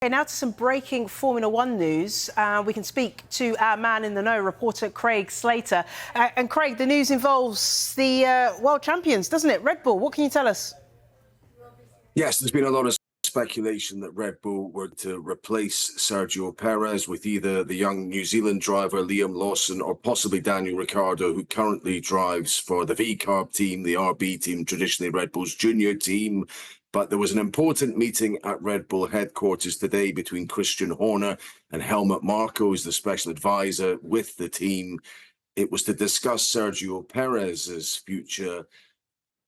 Okay, now to some breaking Formula One news. We can speak to our man in the know, reporter Craig Slater. And Craig, the news involves the world champions, doesn't it? Red Bull, what can you tell us? Yes, there's been a lot of speculation that Red Bull were to replace Sergio Perez with either the young New Zealand driver Liam Lawson or possibly Daniel Ricciardo, who currently drives for the V-Carb team, the RB team, traditionally Red Bull's junior team. But there was an important meeting at Red Bull headquarters today between Christian Horner and Helmut Marko, who's the special advisor with the team. It was to discuss Sergio Perez's future.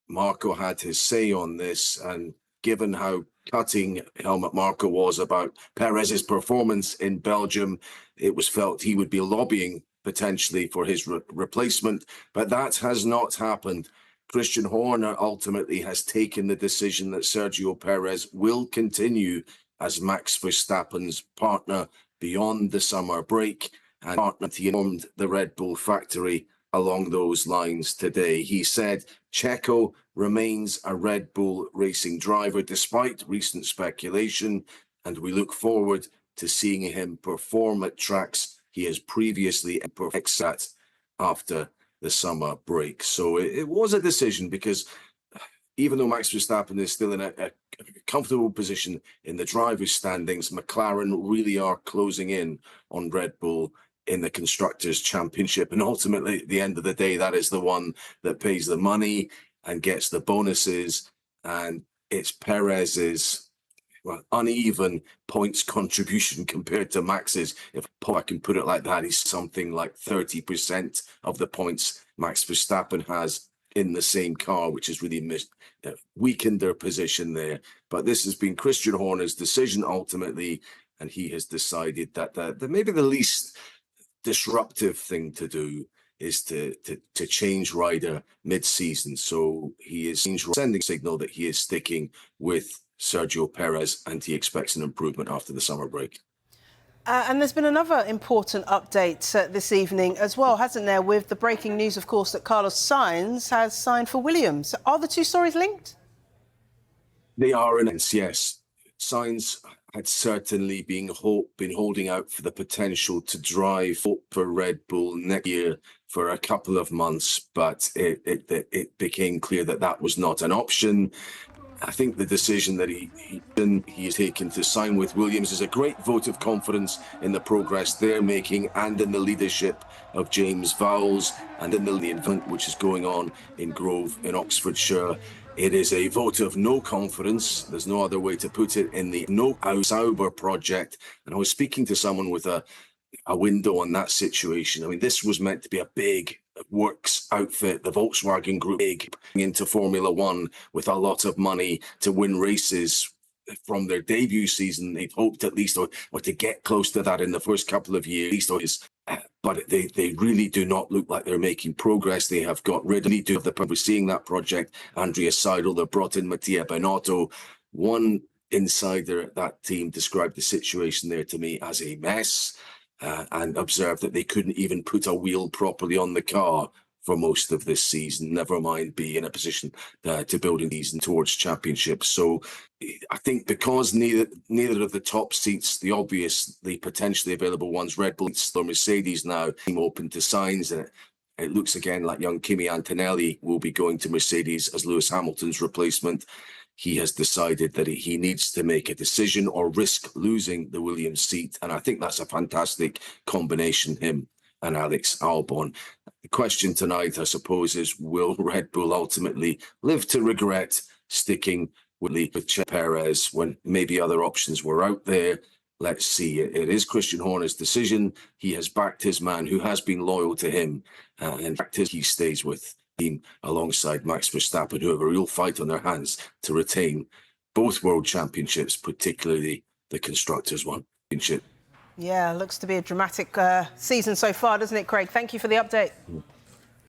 Marko had his say on this, and given how cutting Helmut Marko was about Perez's performance in Belgium, it was felt he would be lobbying potentially for his replacement, but that has not happened. Christian Horner ultimately has taken the decision that Sergio Perez will continue as Max Verstappen's partner beyond the summer break, and he informed the Red Bull factory along those lines today. He said Checo remains a Red Bull racing driver despite recent speculation, and we look forward to seeing him perform at tracks he has previously at after the summer break. So it was a decision, because even though Max Verstappen is still in a comfortable position in the drivers' standings, McLaren really are closing in on Red Bull in the Constructors' Championship. And ultimately, at the end of the day, that is the one that pays the money and gets the bonuses. And it's Perez's uneven points contribution compared to Max's. If I can put it like that, he's something like 30% of the points Max Verstappen has in the same car, which has really weakened their position there. But this has been Christian Horner's decision ultimately, and he has decided that maybe the least disruptive thing to is to change rider mid-season. So he is sending a signal that he is sticking with Sergio Perez, and he expects an improvement after the summer break. And there's been another important update this evening as well, hasn't there, with the breaking news, of course, that Carlos Sainz has signed for Williams. Are the two stories linked? They are, in a sense, yes. Sainz had certainly been holding out for the potential to drive for Red Bull next year for a couple of months, but it became clear that that was not an option. I think the decision that he has taken to sign with Williams is a great vote of confidence in the progress they're making and in the leadership of James Vowles and in the event which is going on in Grove in Oxfordshire. It is a vote of no confidence. There's no other way to put it in the No Sauber project. And I was speaking to someone with a window on that situation. I mean, this was meant to be a big works outfit, the Volkswagen Group, big into Formula One with a lot of money to win races from their debut season. They'd hoped at least, or to get close to that in the first couple of years, but they really do not look like they're making progress. They have got rid of we're seeing that project, Andrea Seidel, they brought in Mattia Binotto. One insider at that team described the situation there to me as a mess. And observed that they couldn't even put a wheel properly on the car for most of this season, never mind be in a position to build a season towards championships. So I think because neither of the top seats, the obviously potentially available ones, Red Bull or Mercedes now, seem open to signs, and it looks again like young Kimi Antonelli will be going to Mercedes as Lewis Hamilton's replacement. He has decided that he needs to make a decision or risk losing the Williams seat. And I think that's a fantastic combination, him and Alex Albon. The question tonight, I suppose, is will Red Bull ultimately live to regret sticking with Perez when maybe other options were out there? Let's see. It is Christian Horner's decision. He has backed his man who has been loyal to him, and he stays with team alongside Max Verstappen, who have a real fight on their hands to retain both world championships, particularly the Constructors' One Championship. Yeah, looks to be a dramatic season so far, doesn't it, Craig? Thank you for the update.